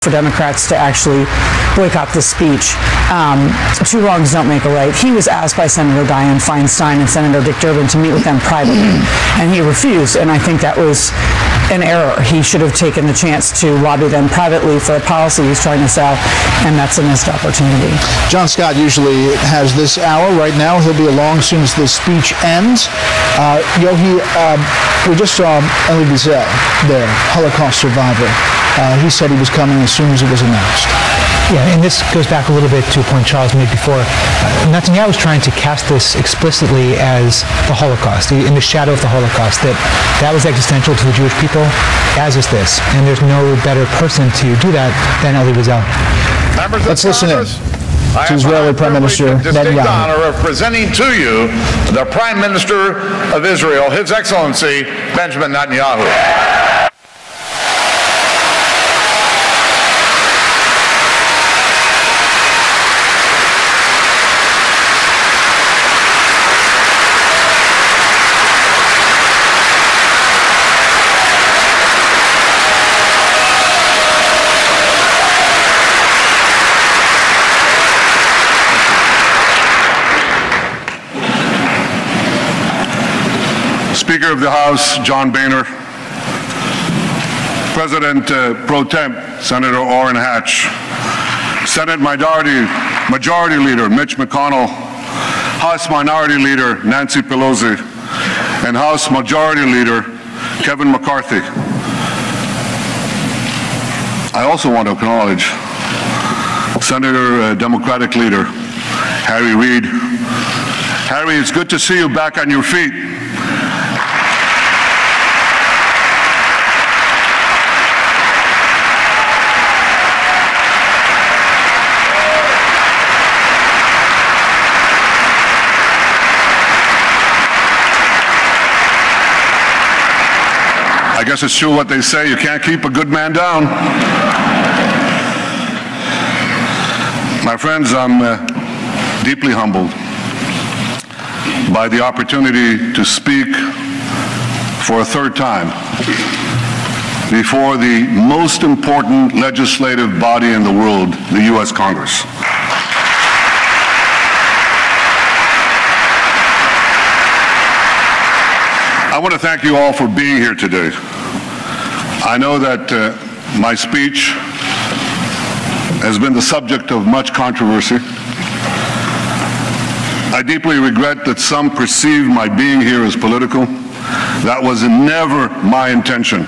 for Democrats to actually boycott this speech. Two wrongs don't make a right. He was asked by Senator Dianne Feinstein and Senator Dick Durbin to meet with them privately, and he refused, and I think that was an error. He should have taken the chance to lobby them privately for a policy he's trying to sell, and that's a missed opportunity. John Scott usually has this hour. Right now, he'll be along as soon as this speech ends. Yogi, we just saw Elie Wiesel there, Holocaust survivor. He said he was coming as soon as it was announced. Yeah, and this goes back a little bit to a point Charles made before. Netanyahu was trying to cast this explicitly as the Holocaust, in the shadow of the Holocaust, that was existential to the Jewish people, as is this. And there's no better person to do that than Elie Wiesel. Let's listen in to Israeli Prime Minister Netanyahu. Honor of presenting to you the Prime Minister of Israel, His Excellency Benjamin Netanyahu. Speaker of the House, John Boehner, President Pro Temp, Senator Orrin Hatch, Senate Majority Leader Mitch McConnell, House Minority Leader Nancy Pelosi, and House Majority Leader Kevin McCarthy. I also want to acknowledge Senator Democratic Leader Harry Reid. Harry, it's good to see you back on your feet. I guess it's true what they say, you can't keep a good man down. My friends, I'm deeply humbled by the opportunity to speak for a third time before the most important legislative body in the world, the U.S. Congress. I want to thank you all for being here today. I know that my speech has been the subject of much controversy. I deeply regret that some perceive my being here as political. That was never my intention.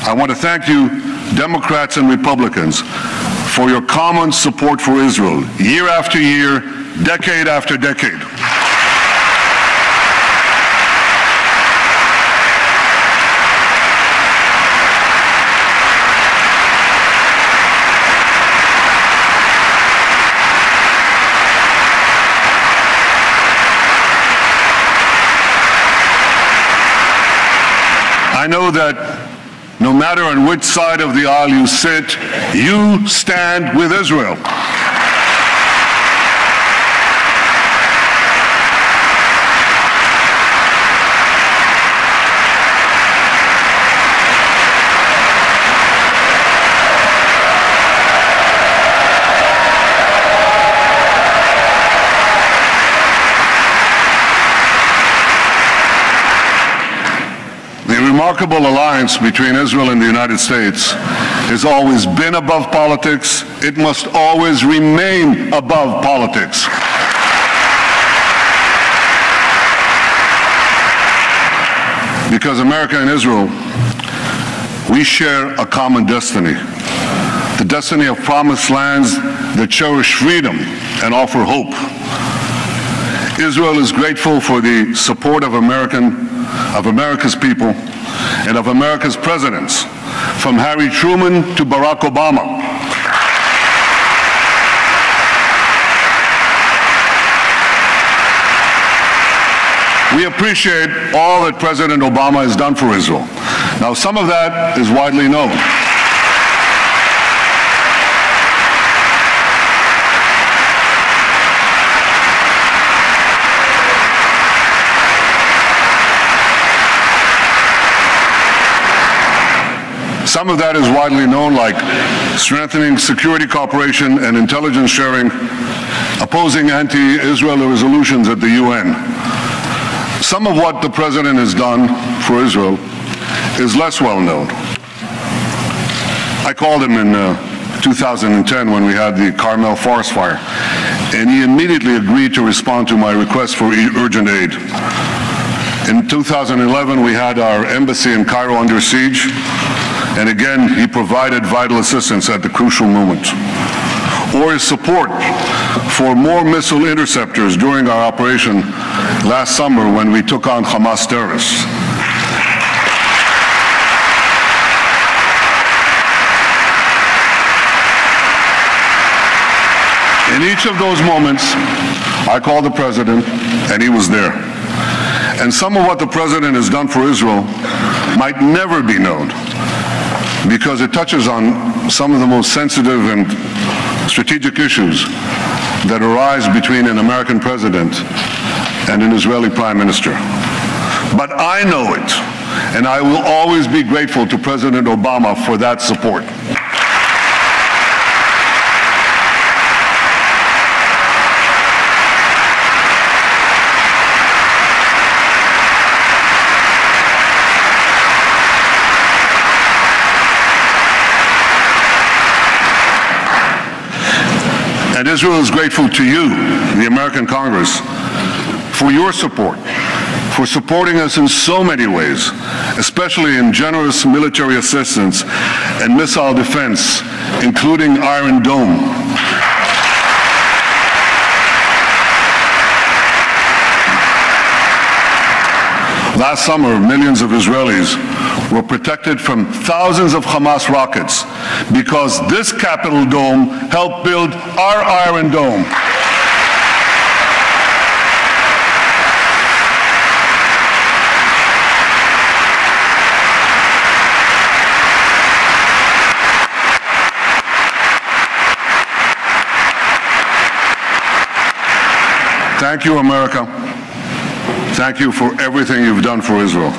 I want to thank you, Democrats and Republicans, for your common support for Israel, year after year, decade after decade. I know that no matter on which side of the aisle you sit, you stand with Israel. The remarkable alliance between Israel and the United States has always been above politics. It must always remain above politics. Because America and Israel, we share a common destiny. The destiny of promised lands that cherish freedom and offer hope. Israel is grateful for the support of America's people and of America's presidents, from Harry Truman to Barack Obama. We appreciate all that President Obama has done for Israel. Now, some of that is widely known. Some Some of that is widely known, like strengthening security cooperation and intelligence sharing, opposing anti-Israel resolutions at the UN. Some of what the President has done for Israel is less well known. I called him in 2010 when we had the Carmel forest fire, and he immediately agreed to respond to my request for urgent aid. In 2011, we had our embassy in Cairo under siege, and again, he provided vital assistance at the crucial moment. Or his support for more missile interceptors during our operation last summer when we took on Hamas terrorists. In each of those moments, I called the President, and he was there. And some of what the President has done for Israel might never be known, because it touches on some of the most sensitive and strategic issues that arise between an American president and an Israeli prime minister. But I know it, and I will always be grateful to President Obama for that support. And Israel is grateful to you, the American Congress, for your support, for supporting us in so many ways, especially in generous military assistance and missile defense, including Iron Dome. Last summer, millions of Israelis were protected from thousands of Hamas rockets because this Capitol dome helped build our Iron Dome. Thank you, America. Thank you for everything you've done for Israel.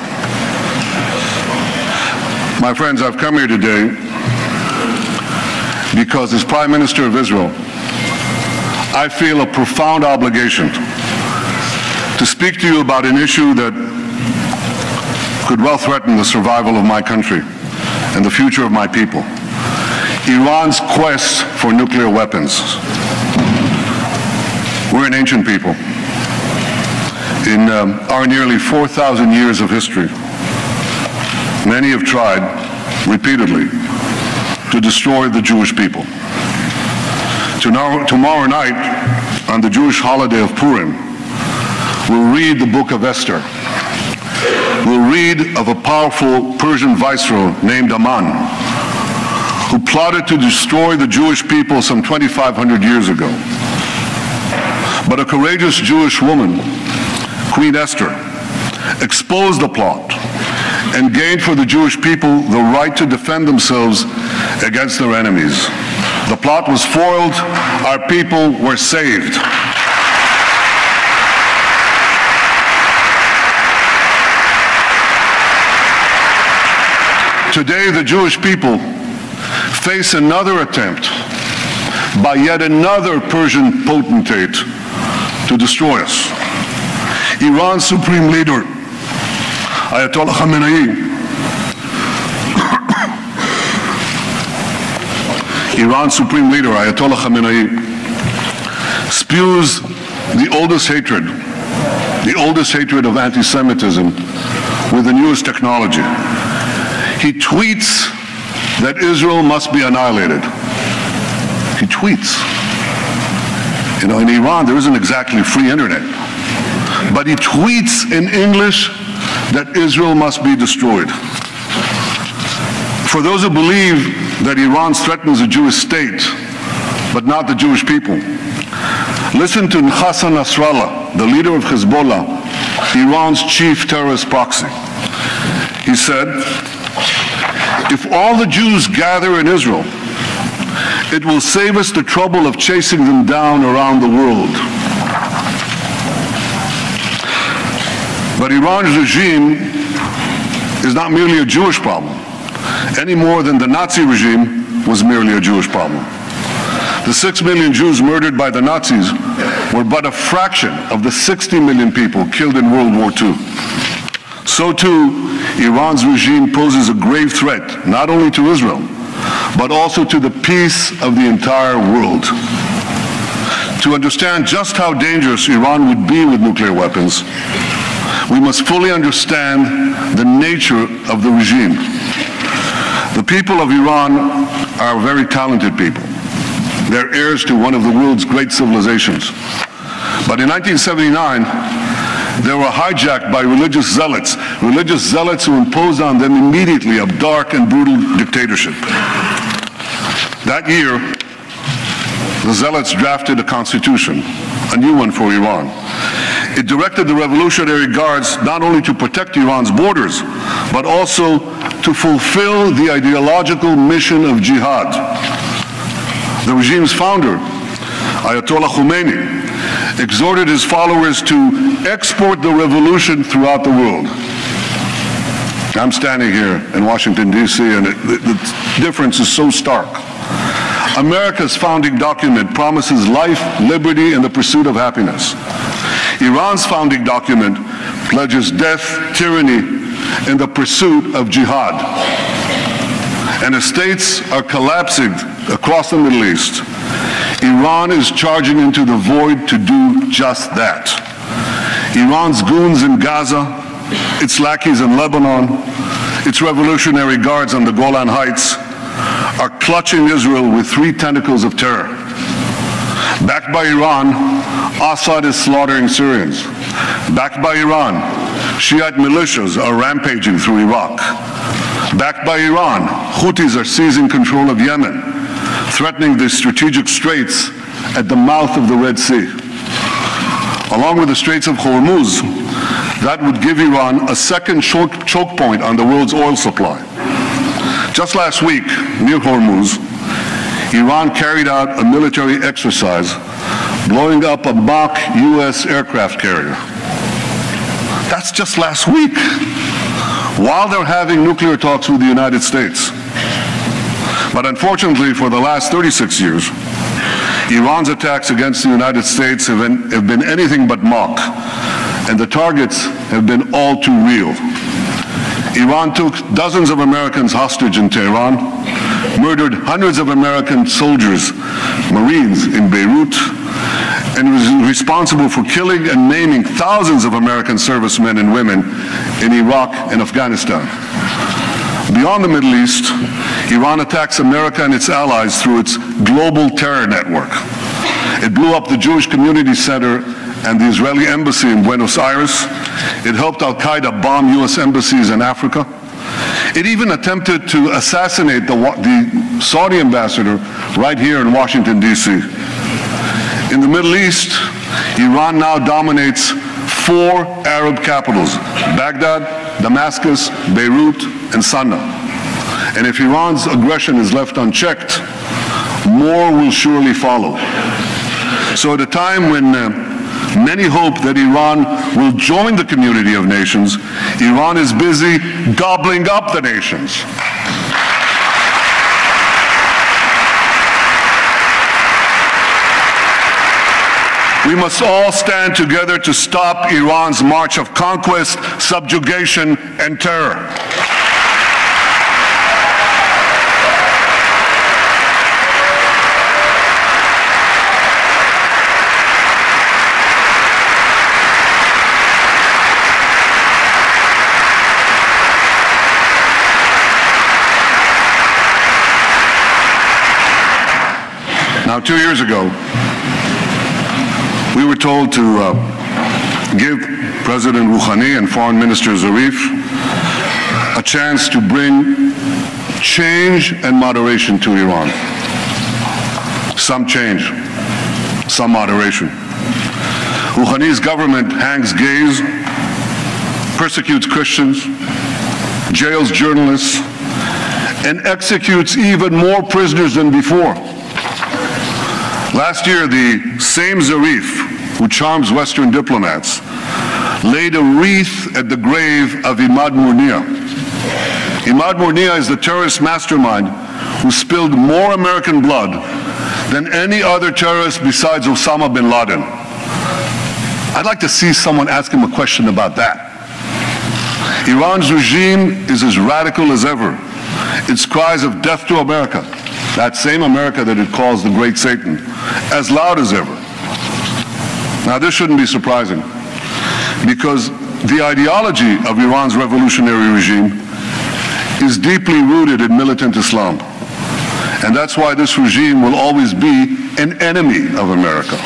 My friends, I've come here today because as Prime Minister of Israel, I feel a profound obligation to speak to you about an issue that could well threaten the survival of my country and the future of my people: Iran's quest for nuclear weapons. We're an ancient people. In our nearly 4,000 years of history, many have tried repeatedly to destroy the Jewish people. Tomorrow night, on the Jewish holiday of Purim, we'll read the book of Esther. We'll read of a powerful Persian viceroy named Aman, who plotted to destroy the Jewish people some 2,500 years ago. But a courageous Jewish woman, Queen Esther, exposed the plot and gained for the Jewish people the right to defend themselves against their enemies. The plot was foiled. Our people were saved. Today, the Jewish people face another attempt by yet another Persian potentate to destroy us. Iran's supreme leader, Ayatollah Khamenei, Iran's supreme leader, Ayatollah Khamenei, spews the oldest hatred of anti-Semitism with the newest technology. He tweets that Israel must be annihilated. He tweets. You know, in Iran, there isn't exactly free internet. But he tweets in English that Israel must be destroyed. For those who believe that Iran threatens the Jewish state, but not the Jewish people, listen to Hassan Nasrallah, the leader of Hezbollah, Iran's chief terrorist proxy. He said, "If all the Jews gather in Israel, it will save us the trouble of chasing them down around the world." But Iran's regime is not merely a Jewish problem. any more than the Nazi regime was merely a Jewish problem. The 6 million Jews murdered by the Nazis were but a fraction of the 60 million people killed in World War II. So too, Iran's regime poses a grave threat, not only to Israel, but also to the peace of the entire world. To understand just how dangerous Iran would be with nuclear weapons, we must fully understand the nature of the regime. The people of Iran are very talented people. They're heirs to one of the world's great civilizations. But in 1979, they were hijacked by religious zealots who imposed on them immediately a dark and brutal dictatorship. That year, the zealots drafted a constitution, a new one for Iran. It directed the Revolutionary Guards not only to protect Iran's borders, but also to fulfill the ideological mission of jihad. The regime's founder, Ayatollah Khomeini, exhorted his followers to export the revolution throughout the world. I'm standing here in Washington, D.C., and the difference is so stark. America's founding document promises life, liberty, and the pursuit of happiness. Iran's founding document pledges death, tyranny, and the pursuit of jihad. And as states are collapsing across the Middle East, Iran is charging into the void to do just that. Iran's goons in Gaza, its lackeys in Lebanon, its Revolutionary Guards on the Golan Heights are clutching Israel with three tentacles of terror. Backed by Iran, Assad is slaughtering Syrians. Backed by Iran, Shiite militias are rampaging through Iraq. Backed by Iran, Houthis are seizing control of Yemen, threatening the strategic straits at the mouth of the Red Sea. Along with the Straits of Hormuz, that would give Iran a second choke point on the world's oil supply. Just last week, near Hormuz, Iran carried out a military exercise blowing up a mock U.S. aircraft carrier. That's just last week, while they're having nuclear talks with the United States. But unfortunately, for the last 36 years, Iran's attacks against the United States have been anything but mock, and the targets have been all too real. Iran took dozens of Americans hostage in Tehran, murdered hundreds of American soldiers, Marines in Beirut, and was responsible for killing and maiming thousands of American servicemen and women in Iraq and Afghanistan. Beyond the Middle East, Iran attacks America and its allies through its global terror network. It blew up the Jewish Community Center and the Israeli embassy in Buenos Aires. It helped Al-Qaeda bomb U.S. embassies in Africa. It even attempted to assassinate the Saudi ambassador right here in Washington, D.C. In the Middle East, Iran now dominates 4 Arab capitals: Baghdad, Damascus, Beirut, and Sana'a. And if Iran's aggression is left unchecked, more will surely follow. So at a time when many hope that Iran will join the community of nations, Iran is busy gobbling up the nations. We must all stand together to stop Iran's march of conquest, subjugation, and terror. Now, 2 years ago, we were told to give President Rouhani and Foreign Minister Zarif a chance to bring change and moderation to Iran. Some change, some moderation. Rouhani's government hangs gays, persecutes Christians, jails journalists, and executes even more prisoners than before. Last year, the same Zarif, who charms Western diplomats, laid a wreath at the grave of Imad Murnia, Imad Murnia is the terrorist mastermind who spilled more American blood than any other terrorist besides Osama bin Laden. I'd like to see someone ask him a question about that. Iran's regime is as radical as ever. Its cries of death to America, that same America that it calls the Great Satan, as loud as ever. Now, this shouldn't be surprising, because the ideology of Iran's revolutionary regime is deeply rooted in militant Islam. And that's why this regime will always be an enemy of America.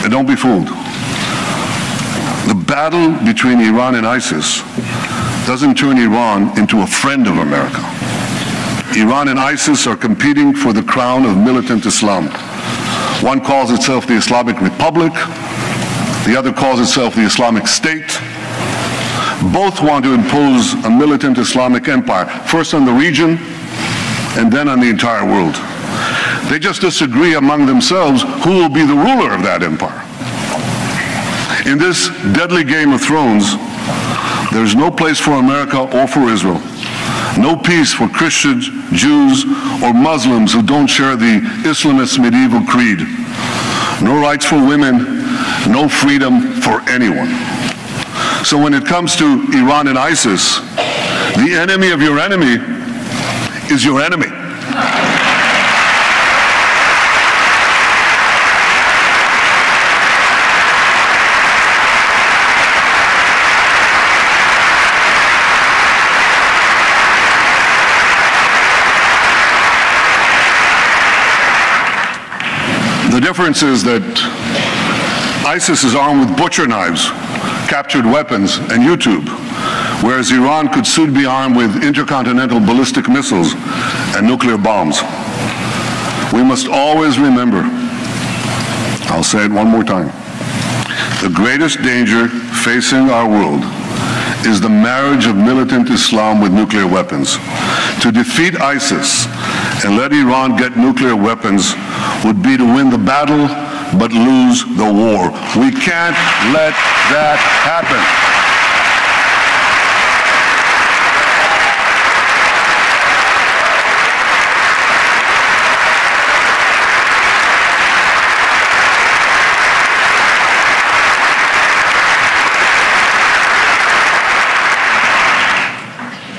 And don't be fooled. The battle between Iran and ISIS doesn't turn Iran into a friend of America. Iran and ISIS are competing for the crown of militant Islam. One calls itself the Islamic Republic, the other calls itself the Islamic State. Both want to impose a militant Islamic empire, first on the region and then on the entire world. They just disagree among themselves who will be the ruler of that empire. In this deadly Game of Thrones, there's no place for America or for Israel. No peace for Christians, Jews, or Muslims who don't share the Islamist medieval creed. No rights for women, no freedom for anyone. So when it comes to Iran and ISIS, the enemy of your enemy is your enemy. The difference is that ISIS is armed with butcher knives, captured weapons, and YouTube, whereas Iran could soon be armed with intercontinental ballistic missiles and nuclear bombs. We must always remember, I'll say it one more time, the greatest danger facing our world is the marriage of militant Islam with nuclear weapons. To defeat ISIS and let Iran get nuclear weapons would be to win the battle but lose the war. We can't let that happen.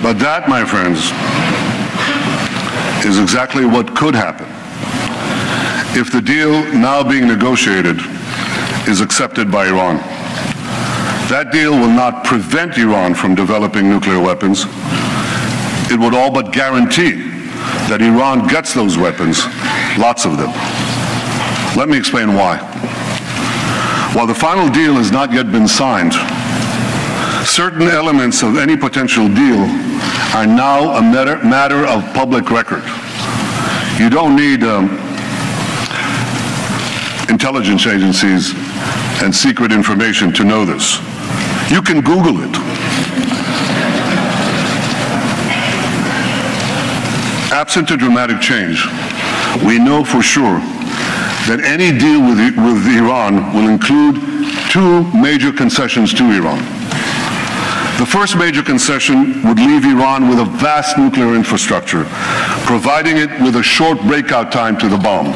But that, my friends, is exactly what could happen if the deal now being negotiated is accepted by Iran. That deal will not prevent Iran from developing nuclear weapons. It would all but guarantee that Iran gets those weapons, lots of them. Let me explain why. While the final deal has not yet been signed, certain elements of any potential deal are now a matter of public record. You don't need intelligence agencies and secret information to know this. You can Google it. Absent a dramatic change, we know for sure that any deal with Iran will include two major concessions to Iran. The first major concession would leave Iran with a vast nuclear infrastructure, providing it with a short breakout time to the bomb.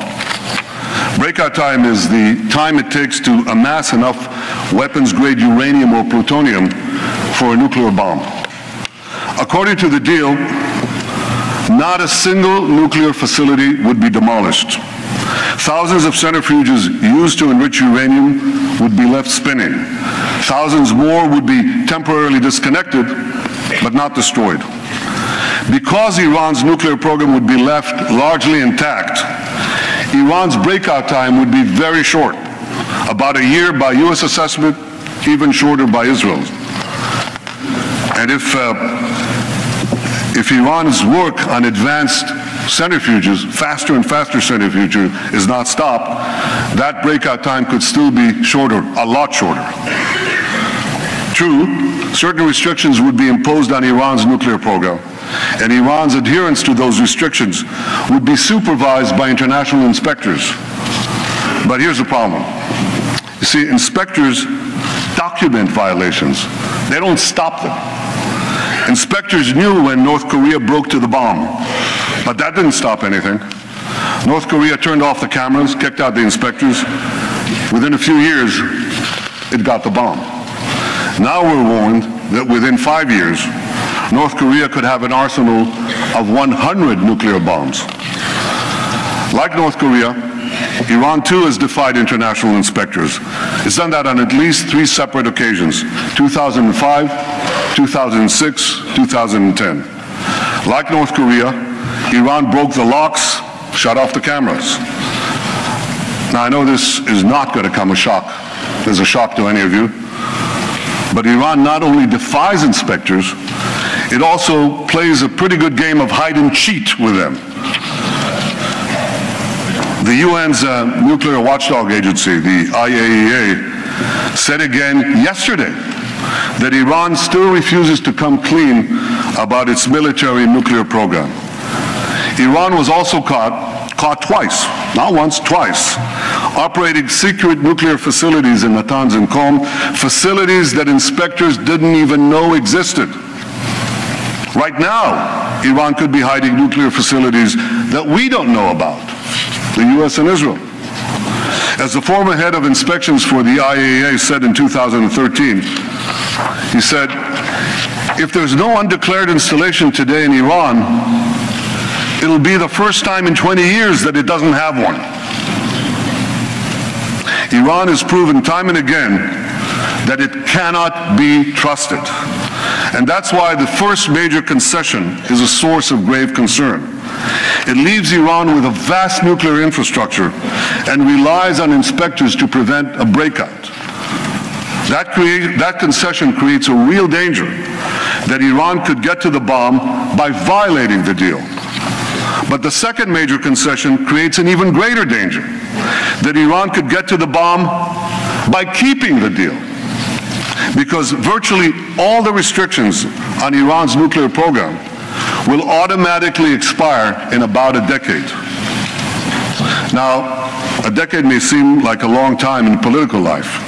Breakout time is the time it takes to amass enough weapons-grade uranium or plutonium for a nuclear bomb. According to the deal, not a single nuclear facility would be demolished. Thousands of centrifuges used to enrich uranium would be left spinning. Thousands more would be temporarily disconnected, but not destroyed. Because Iran's nuclear program would be left largely intact, Iran's breakout time would be very short, about a year by U.S. assessment, even shorter by Israel's. And if Iran's work on advanced centrifuges, faster and faster centrifuges, is not stopped, that breakout time could still be shorter, a lot shorter. True, certain restrictions would be imposed on Iran's nuclear program, and Iran's adherence to those restrictions would be supervised by international inspectors. But here's the problem. You see, inspectors document violations. They don't stop them. Inspectors knew when North Korea broke to the bomb, but that didn't stop anything. North Korea turned off the cameras, kicked out the inspectors. Within a few years, it got the bomb. Now we're warned that within 5 years, North Korea could have an arsenal of 100 nuclear bombs. Like North Korea, Iran too has defied international inspectors. It's done that on at least 3 separate occasions: 2005, 2006, 2010. Like North Korea, Iran broke the locks, shut off the cameras. Now I know this is not going to come as a shock to any of you, but Iran not only defies inspectors, it also plays a pretty good game of hide and cheat with them. The UN's nuclear watchdog agency, the IAEA, said again yesterday that Iran still refuses to come clean about its military nuclear program. Iran was also caught twice, not once, twice, operating secret nuclear facilities in Natanz and Qom, facilities that inspectors didn't even know existed. Right now, Iran could be hiding nuclear facilities that we don't know about, the US and Israel. As the former head of inspections for the IAEA said in 2013, he said, if there's no undeclared installation today in Iran, it'll be the first time in 20 years that it doesn't have one. Iran has proven time and again that it cannot be trusted. And that's why the first major concession is a source of grave concern. It leaves Iran with a vast nuclear infrastructure and relies on inspectors to prevent a breakout. That concession creates a real danger that Iran could get to the bomb by violating the deal. But the second major concession creates an even greater danger, that Iran could get to the bomb by keeping the deal. Because virtually all the restrictions on Iran's nuclear program will automatically expire in about a decade. Now, a decade may seem like a long time in political life,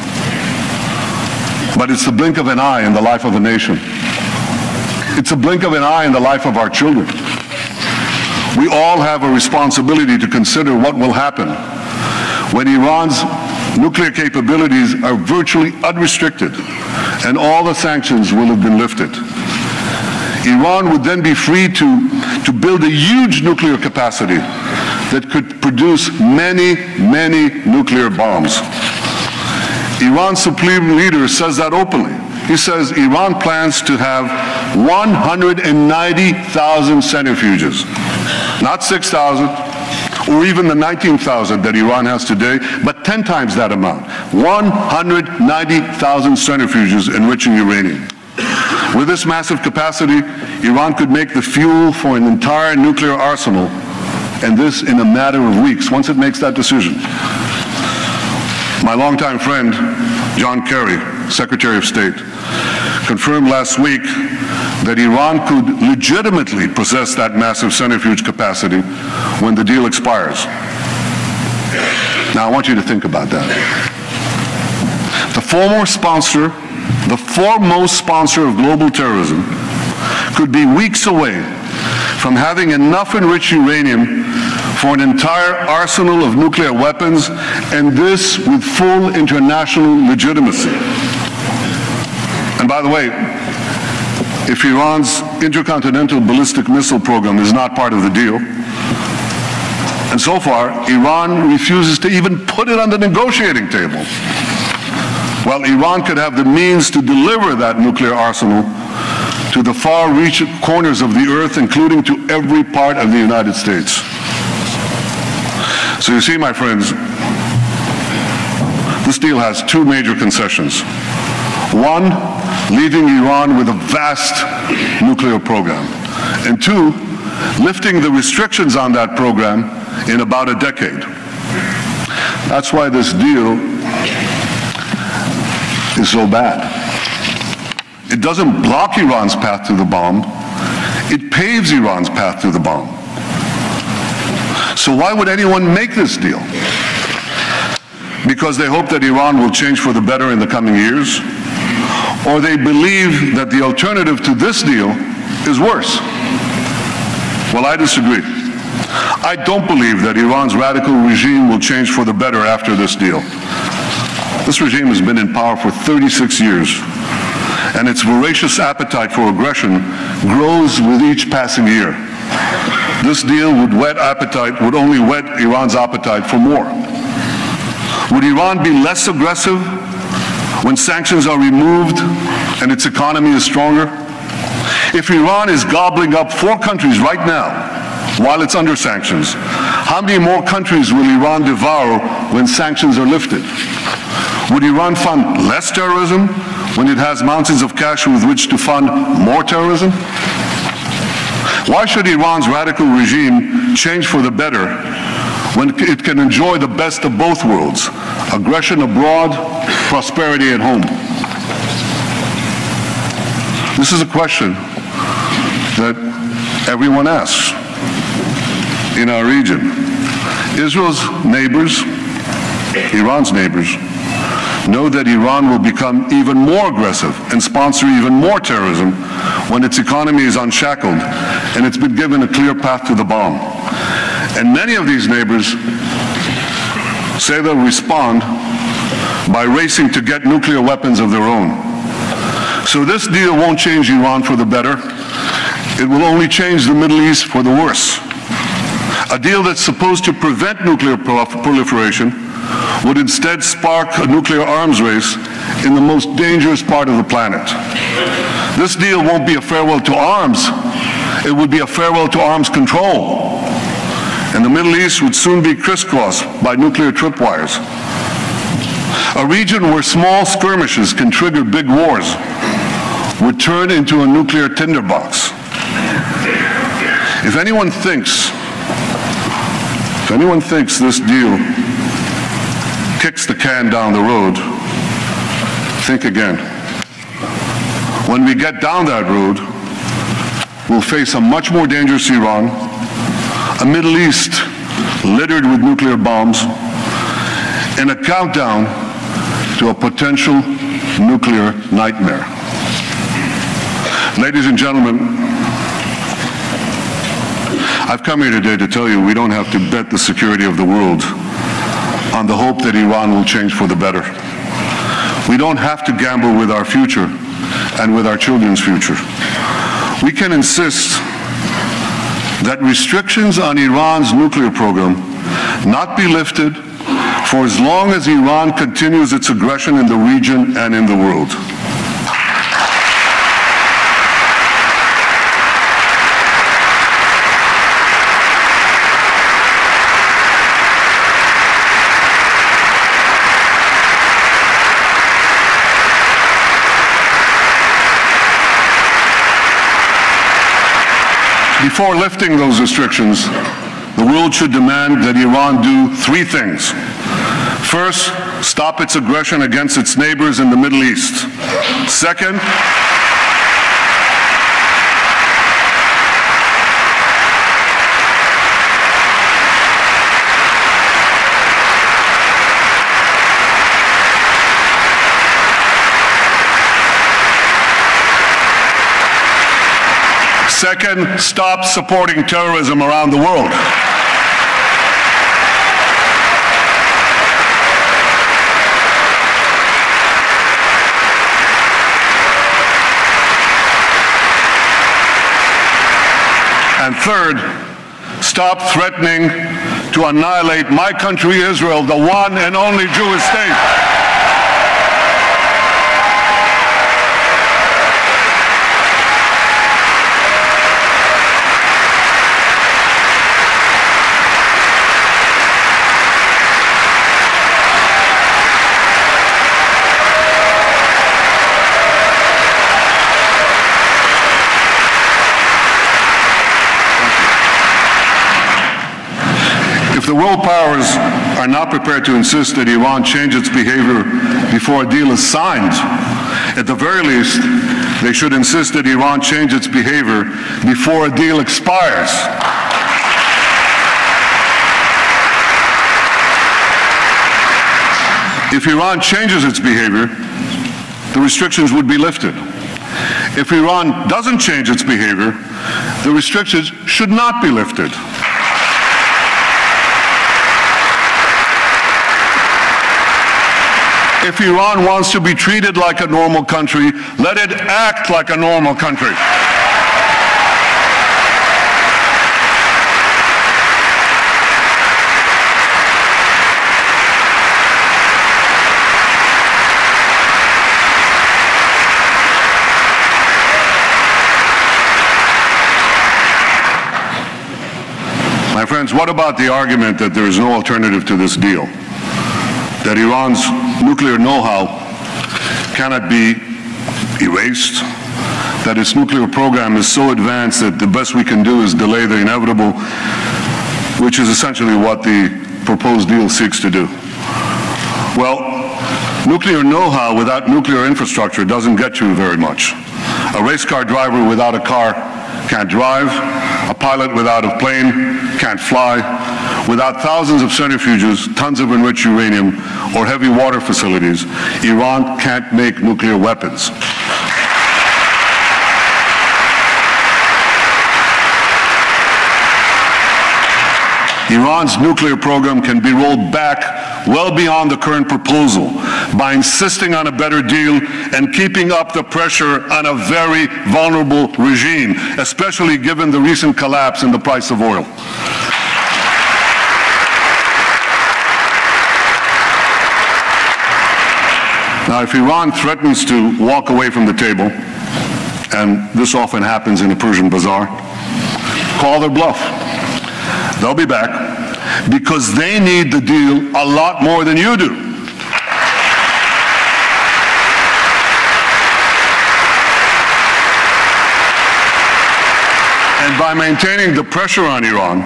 but it's the blink of an eye in the life of a nation. It's a blink of an eye in the life of our children. We all have a responsibility to consider what will happen when Iran's nuclear capabilities are virtually unrestricted and all the sanctions will have been lifted. Iran would then be free to build a huge nuclear capacity that could produce many, many nuclear bombs. Iran's supreme leader says that openly. He says Iran plans to have 190,000 centrifuges, not 6,000 or even the 19,000 that Iran has today, but 10 times that amount, 190,000 centrifuges enriching uranium. With this massive capacity, Iran could make the fuel for an entire nuclear arsenal, and this in a matter of weeks, once it makes that decision. My longtime friend, John Kerry, Secretary of State, confirmed last week that Iran could legitimately possess that massive centrifuge capacity when the deal expires. Now, I want you to think about that. The foremost sponsor of global terrorism could be weeks away from having enough enriched uranium for an entire arsenal of nuclear weapons, and this with full international legitimacy. And by the way, if Iran's intercontinental ballistic missile program is not part of the deal, and so far, Iran refuses to even put it on the negotiating table, well, Iran could have the means to deliver that nuclear arsenal to the far-reaching corners of the earth, including to every part of the United States. So you see, my friends, this deal has two major concessions. One, leaving Iran with a vast nuclear program. And two, lifting the restrictions on that program in about a decade. That's why this deal is so bad. It doesn't block Iran's path to the bomb, it paves Iran's path to the bomb. So why would anyone make this deal? Because they hope that Iran will change for the better in the coming years? or they believe that the alternative to this deal is worse. Well, I disagree. I don't believe that Iran's radical regime will change for the better after this deal. This regime has been in power for 36 years, and its voracious appetite for aggression grows with each passing year. This deal would only whet Iran's appetite for more. Would Iran be less aggressive when sanctions are removed and its economy is stronger? If Iran is gobbling up 4 countries right now while it's under sanctions, how many more countries will Iran devour when sanctions are lifted? Would Iran fund less terrorism when it has mountains of cash with which to fund more terrorism? Why should Iran's radical regime change for the better when it can enjoy the best of both worlds, aggression abroad, prosperity at home? This is a question that everyone asks in our region. Israel's neighbors, Iran's neighbors, know that Iran will become even more aggressive and sponsor even more terrorism when its economy is unshackled and it's been given a clear path to the bomb. And many of these neighbors say they'll respond by racing to get nuclear weapons of their own. So this deal won't change Iran for the better. It will only change the Middle East for the worse. A deal that's supposed to prevent nuclear proliferation would instead spark a nuclear arms race in the most dangerous part of the planet. This deal won't be a farewell to arms. It would be a farewell to arms control. And the Middle East would soon be crisscrossed by nuclear tripwires. A region where small skirmishes can trigger big wars would turn into a nuclear tinderbox. If anyone thinks this deal kicks the can down the road, think again. When we get down that road, we'll face a much more dangerous Iran, a Middle East littered with nuclear bombs, and a countdown to a potential nuclear nightmare. Ladies and gentlemen, I've come here today to tell you we don't have to bet the security of the world on the hope that Iran will change for the better. We don't have to gamble with our future and with our children's future. We can insist that restrictions on Iran's nuclear program not be lifted for as long as Iran continues its aggression in the region and in the world. Before lifting those restrictions, the world should demand that Iran do 3 things. First, stop its aggression against its neighbors in the Middle East. Second, stop supporting terrorism around the world. And third, stop threatening to annihilate my country, Israel, the one and only Jewish state. If the world powers are not prepared to insist that Iran change its behavior before a deal is signed, at the very least, they should insist that Iran change its behavior before a deal expires. If Iran changes its behavior, the restrictions would be lifted. If Iran doesn't change its behavior, the restrictions should not be lifted. If Iran wants to be treated like a normal country, let it act like a normal country. My friends, what about the argument that there is no alternative to this deal? That Iran's nuclear know-how cannot be erased, that its nuclear program is so advanced that the best we can do is delay the inevitable, which is essentially what the proposed deal seeks to do. Well, nuclear know-how without nuclear infrastructure doesn't get you very much. A race car driver without a car can't drive. A pilot without a plane can't fly. Without thousands of centrifuges, tons of enriched uranium, or heavy water facilities, Iran can't make nuclear weapons. Iran's nuclear program can be rolled back well beyond the current proposal by insisting on a better deal and keeping up the pressure on a very vulnerable regime, especially given the recent collapse in the price of oil. Now, if Iran threatens to walk away from the table, and this often happens in a Persian bazaar, call their bluff. They'll be back because they need the deal a lot more than you do. And by maintaining the pressure on Iran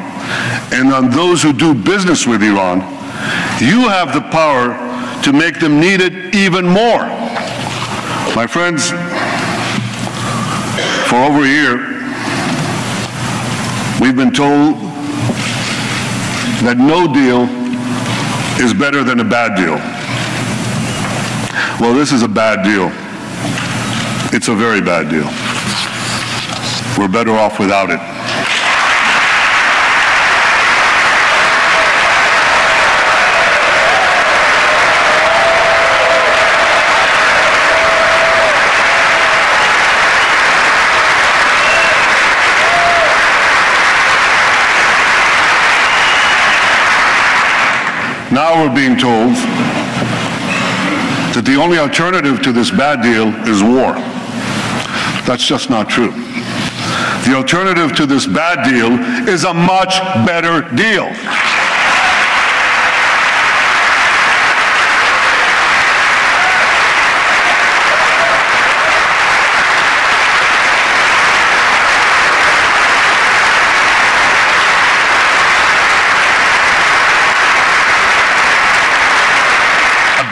and on those who do business with Iran, you have the power to make them need it even more. My friends, for over a year, we've been told that no deal is better than a bad deal. Well, this is a bad deal. It's a very bad deal. We're better off without it. Now we're being told that the only alternative to this bad deal is war. That's just not true. The alternative to this bad deal is a much better deal.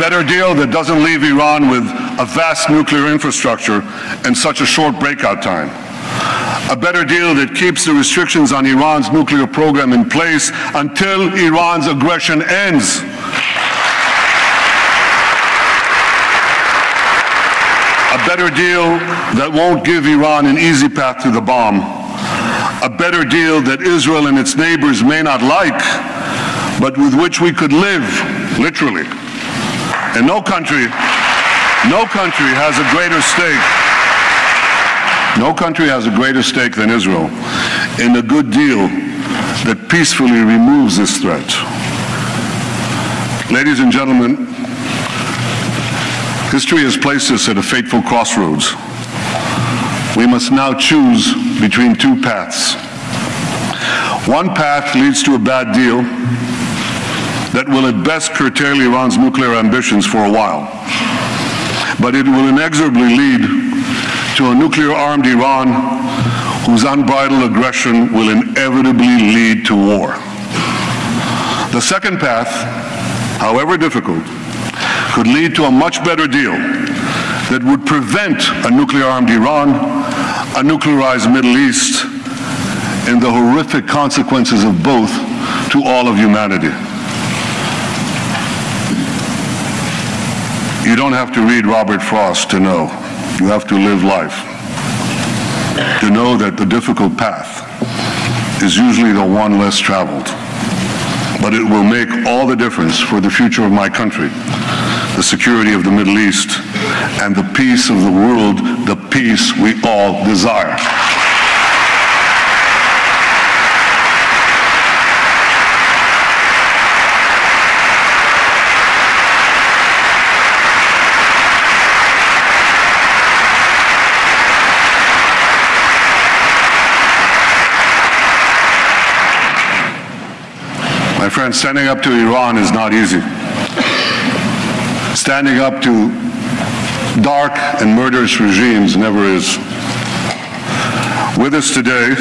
Better deal that doesn't leave Iran with a vast nuclear infrastructure and such a short breakout time. A better deal that keeps the restrictions on Iran's nuclear program in place until Iran's aggression ends. A better deal that won't give Iran an easy path to the bomb. A better deal that Israel and its neighbors may not like, but with which we could live, literally. And no country has a greater stake. No country has a greater stake than Israel in a good deal that peacefully removes this threat. Ladies and gentlemen, history has placed us at a fateful crossroads. We must now choose between two paths. One path leads to a bad deal that will at best curtail Iran's nuclear ambitions for a while. But it will inexorably lead to a nuclear-armed Iran whose unbridled aggression will inevitably lead to war. The second path, however difficult, could lead to a much better deal that would prevent a nuclear-armed Iran, a nuclearized Middle East, and the horrific consequences of both to all of humanity. You don't have to read Robert Frost to know. You have to live life to know that the difficult path is usually the one less traveled. But it will make all the difference for the future of my country, the security of the Middle East, and the peace of the world, the peace we all desire. My friends, standing up to Iran is not easy. Standing up to dark and murderous regimes never is. With us today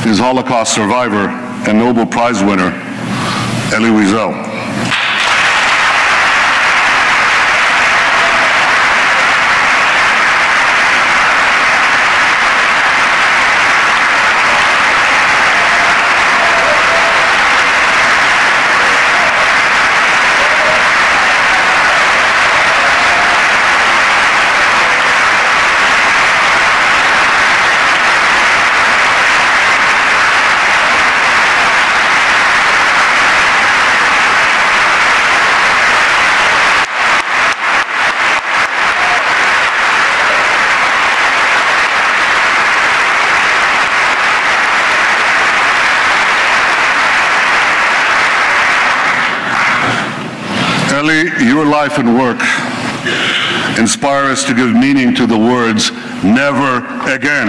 is Holocaust survivor and Nobel Prize winner, Elie Wiesel. Elie, your life and work inspire us to give meaning to the words, never again.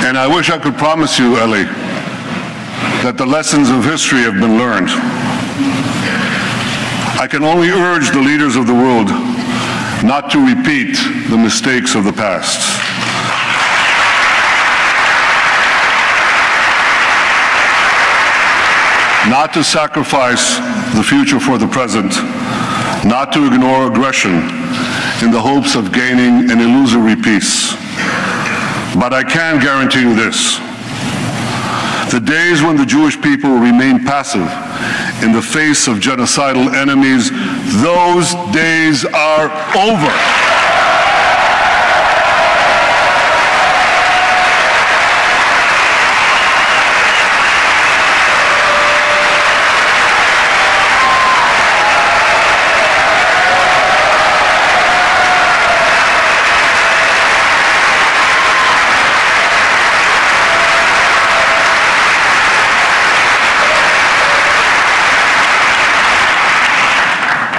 And I wish I could promise you, Elie, that the lessons of history have been learned. I can only urge the leaders of the world not to repeat the mistakes of the past. Not to sacrifice the future for the present, not to ignore aggression in the hopes of gaining an illusory peace. But I can guarantee you this. The days when the Jewish people remain passive in the face of genocidal enemies, those days are over.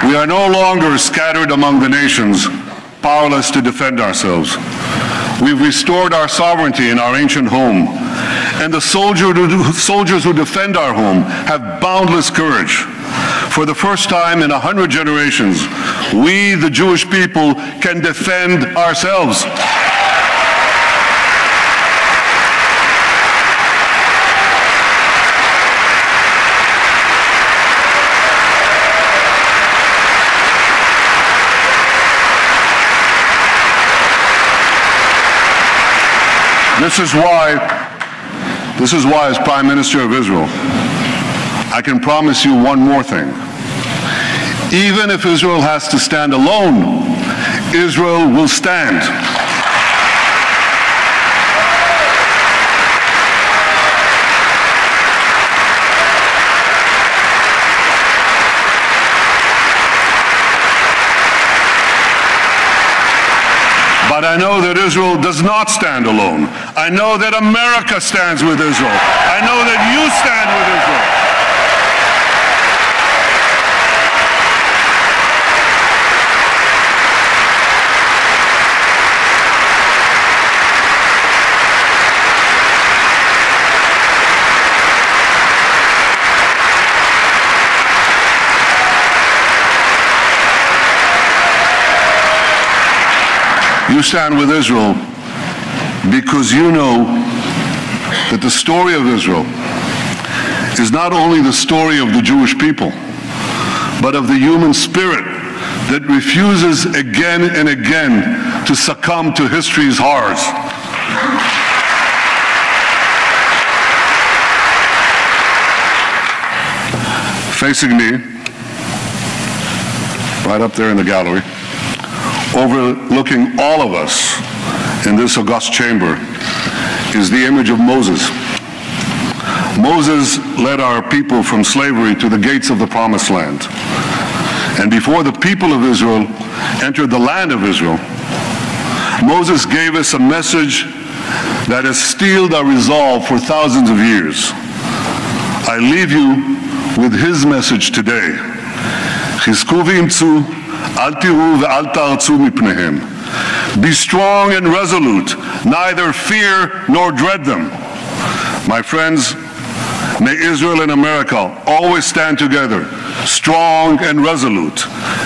We are no longer scattered among the nations, powerless to defend ourselves. We've restored our sovereignty in our ancient home, and the soldiers who defend our home have boundless courage. For the first time in 100 generations, we, the Jewish people, can defend ourselves. This is why, as Prime Minister of Israel, I can promise you one more thing. Even if Israel has to stand alone, Israel will stand. But I know that Israel does not stand alone. I know that America stands with Israel. I know that you stand with Israel. You stand with Israel because you know that the story of Israel is not only the story of the Jewish people, but of the human spirit that refuses again and again to succumb to history's horrors. Facing me, right up there in the gallery, overlooking all of us in this august chamber, is the image of Moses. Moses led our people from slavery to the gates of the Promised Land. And before the people of Israel entered the land of Israel, Moses gave us a message that has steeled our resolve for thousands of years. I leave you with his message today. Chizku v'imtzu, al tiru ve'al ta'artzu mipnehem. Be strong and resolute, neither fear nor dread them. My friends, may Israel and America always stand together, strong and resolute.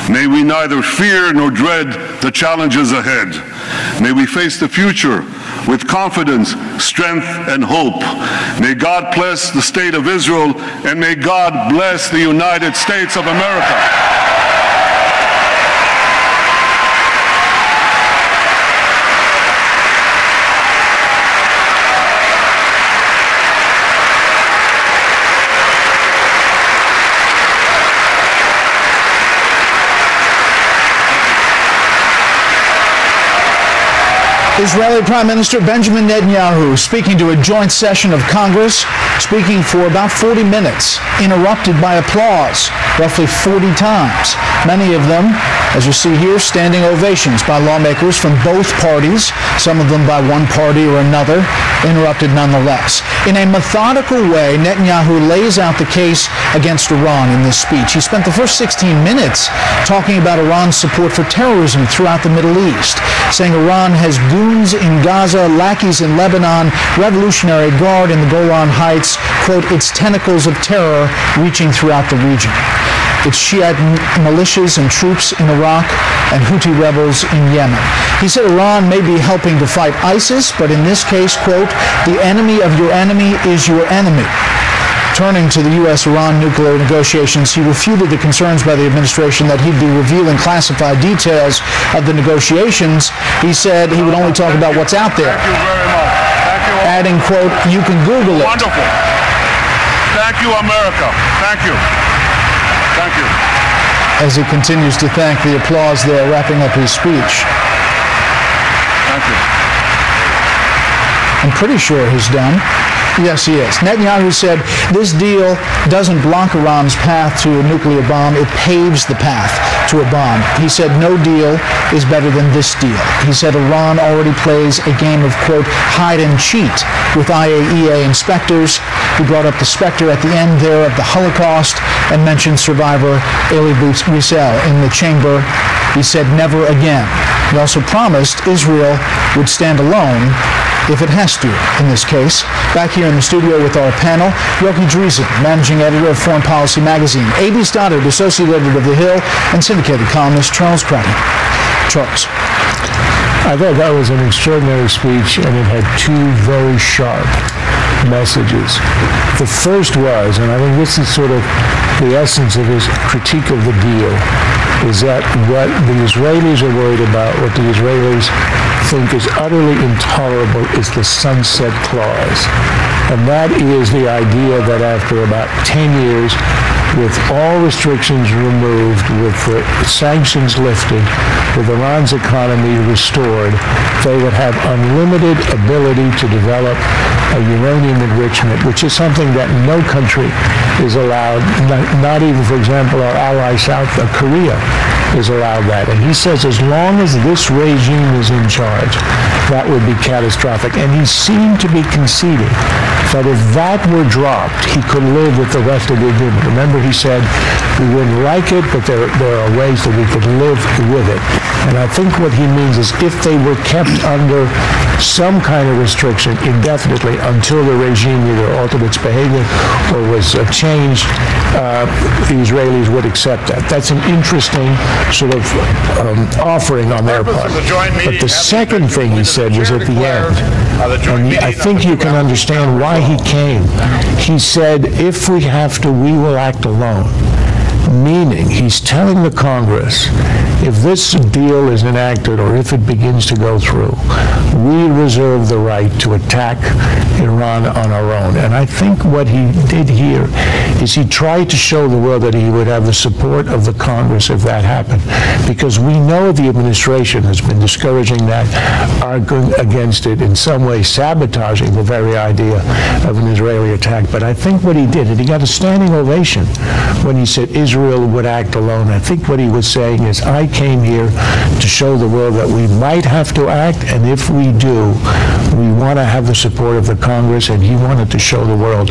May we neither fear nor dread the challenges ahead. May we face the future with confidence, strength, and hope. May God bless the state of Israel, and may God bless the United States of America. Israeli Prime Minister Benjamin Netanyahu speaking to a joint session of Congress, speaking for about 40 minutes, interrupted by applause, roughly 40 times. Many of them, as you see here, standing ovations by lawmakers from both parties, some of them by one party or another, interrupted nonetheless. In a methodical way, Netanyahu lays out the case against Iran in this speech. He spent the first 16 minutes talking about Iran's support for terrorism throughout the Middle East, saying Iran has goons in Gaza, lackeys in Lebanon, Revolutionary Guard in the Golan Heights, quote, its tentacles of terror reaching throughout the region. Its Shiite militias and troops in Iraq and Houthi rebels in Yemen. He said Iran may be helping to fight ISIS, but in this case, quote, the enemy of your enemy is your enemy. Turning to the U.S.-Iran nuclear negotiations, he refuted the concerns by the administration that he'd be revealing classified details of the negotiations. He said he would only talk about what's out there. Thank you very much. Thank you. Adding, quote, you can Google it. Wonderful. Thank you, America. Thank you. Thank you. As he continues to thank the applause there, wrapping up his speech. Thank you. I'm pretty sure he's done. Yes, he is. Netanyahu said this deal doesn't block Iran's path to a nuclear bomb. It paves the path to a bomb. He said no deal is better than this deal. He said Iran already plays a game of, quote, hide and cheat with IAEA inspectors. He brought up the specter at the end there of the Holocaust and mentioned survivor Elie Wiesel in the chamber. He said never again. He also promised Israel would stand alone if it has to, in this case. Back here in the studio with our panel, Yochi Dreesen, managing editor of Foreign Policy magazine, A.B. Stoddard, associate editor of The Hill, and syndicated columnist Charles Cratton. Charles. I thought that was an extraordinary speech, and it had two very sharp messages. The first was, and I think this is sort of the essence of his critique of the deal, is that what the Israelis are worried about, what the Israelis think is utterly intolerable, is the sunset clause. And that is the idea that after about 10 years, with all restrictions removed, with the sanctions lifted, with Iran's economy restored, they would have unlimited ability to develop a uranium enrichment, which is something that no country is allowed, not even, for example, our ally South Korea is allowed that. And he says as long as this regime is in charge, that would be catastrophic. And he seemed to be conceding that if that were dropped, he could live with the rest of the agreement. Remember, he said we wouldn't like it, but there are ways that we could live with it. And I think what he means is if they were kept under some kind of restriction indefinitely until the regime either altered its behavior or was changed, the Israelis would accept that. That's an interesting sort of offering on their part. But the second thing he said was at the end. And I think you can understand why he came. He said, if we have to, we will act alone. Meaning, he's telling the Congress, if this deal is enacted or if it begins to go through, we reserve the right to attack Iran on our own. And I think what he did here is he tried to show the world that he would have the support of the Congress if that happened. Because we know the administration has been discouraging that, arguing against it, in some way sabotaging the very idea of an Israeli attack. But I think what he did, and he got a standing ovation when he said Israel would act alone. I think what he was saying is, I came here to show the world that we might have to act, and if we do, we want to have the support of the Congress, and he wanted to show the world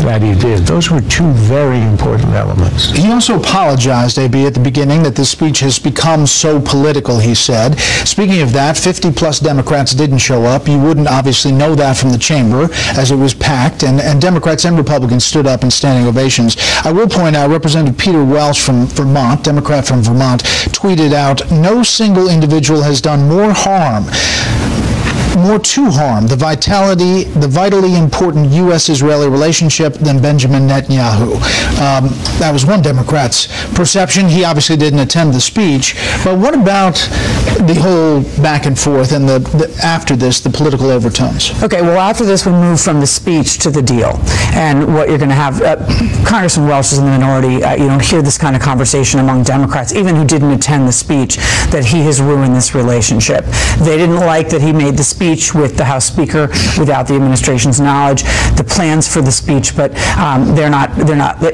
that he did. Those were two very important elements. He also apologized, AB, at the beginning that this speech has become so political, he said. Speaking of that, 50-plus Democrats didn't show up. You wouldn't obviously know that from the chamber, as it was packed, and Democrats and Republicans stood up in standing ovations. I will point out, Representative Peter Welch from Vermont, Democrat from Vermont, tweeted out, "No single individual has done more to harm the vitally important U.S.-Israeli relationship than Benjamin Netanyahu." That was one Democrat's perception. He obviously didn't attend the speech. But what about the whole back and forth and after this, the political overtones? Okay, well, after this, we move from the speech to the deal. And what you're going to have, Congressman Welch is in the minority. You don't hear this kind of conversation among Democrats, even who didn't attend the speech, that he has ruined this relationship. They didn't like that he made the speech with the House Speaker without the administration's knowledge, the plans for the speech, but they're not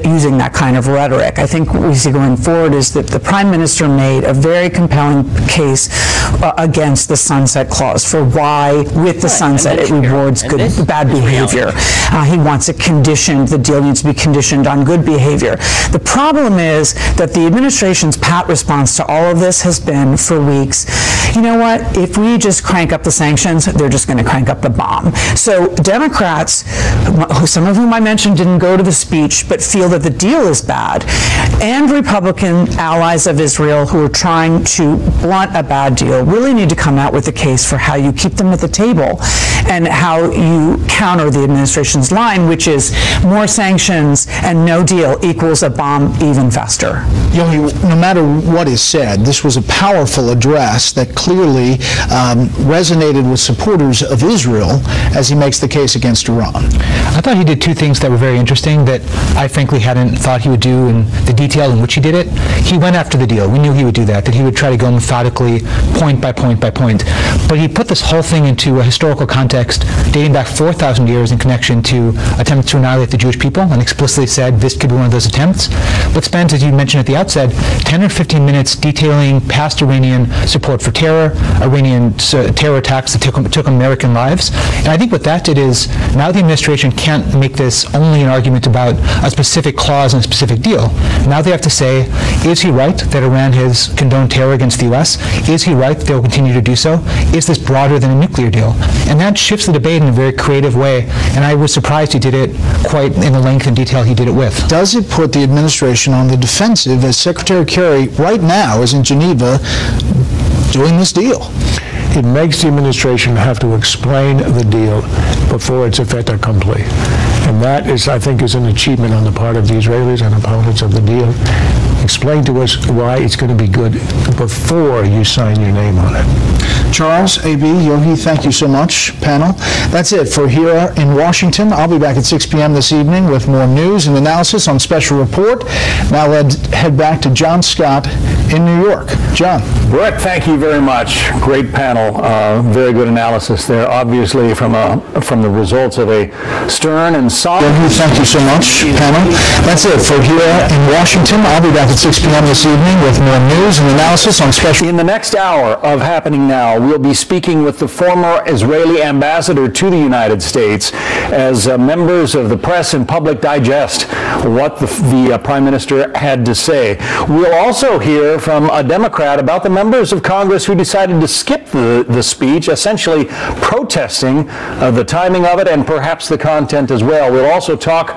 using that kind of rhetoric. I think what we see going forward is that the Prime Minister made a very compelling case against the Sunset Clause, for why, with the sunset, it rewards bad behavior. He wants it conditioned, the deal needs to be conditioned on good behavior. The problem is that the administration's pat response to all of this has been, for weeks, you know what, if we just crank up the sanctions, they're just going to crank up the bomb. So Democrats, some of whom I mentioned didn't go to the speech, but feel that the deal is bad, and Republican allies of Israel who are trying to blunt a bad deal, really need to come out with a case for how you keep them at the table and how you counter the administration's line, which is more sanctions and no deal equals a bomb even faster. Yohi, no matter what is said, this was a powerful address that clearly resonated with supporters of Israel as he makes the case against Iran. I thought he did two things that were very interesting that I frankly hadn't thought he would do in the detail in which he did it. He went after the deal. We knew he would do that he would try to go methodically, point by point by point. But he put this whole thing into a historical context dating back 4,000 years in connection to attempts to annihilate the Jewish people, and explicitly said this could be one of those attempts. But spent, as you mentioned at the outset, 10 or 15 minutes detailing past Iranian support for terror, Iranian terror attacks that took American lives. And I think what that did is, now the administration can't make this only an argument about a specific clause and a specific deal. Now they have to say, is he right that Iran has condoned terror against the U.S.? Is he right that they will continue to do so? Is this broader than a nuclear deal? And that shifts the debate in a very creative way, and I was surprised he did it quite in the length and detail he did it with. Does it put the administration on the defensive as Secretary Kerry right now is in Geneva doing this deal? It makes the administration have to explain the deal before it's a fait accompli. And that is, I think, is an achievement on the part of the Israelis and opponents of the deal. Explain to us why it's going to be good before you sign your name on it. Charles, AB, Yohi, thank you so much, panel. That's it for Here in Washington. I'll be back at 6 p.m. this evening with more news and analysis on Special Report. Now let's head back to John Scott in New York. John. Brett, thank you very much. Great panel. Very good analysis there, obviously from the results of a stern and solid... Yohi, thank you so much, panel. That's it for Here in Washington. I'll be back at 6 p.m. this evening with more news and analysis on Special... In the next hour of Happening Now, we'll be speaking with the former Israeli ambassador to the United States as members of the press and public digest what the Prime Minister had to say. We'll also hear from a Democrat about the members of Congress who decided to skip the speech, essentially protesting the timing of it and perhaps the content as well. We'll also talk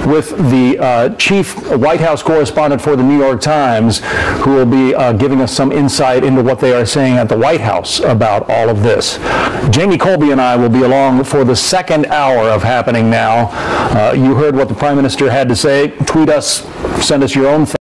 with the chief White House correspondent for the New York York Times, who will be giving us some insight into what they are saying at the White House about all of this. Jamie Colby and I will be along for the second hour of Happening Now. You heard what the Prime Minister had to say. Tweet us, send us your own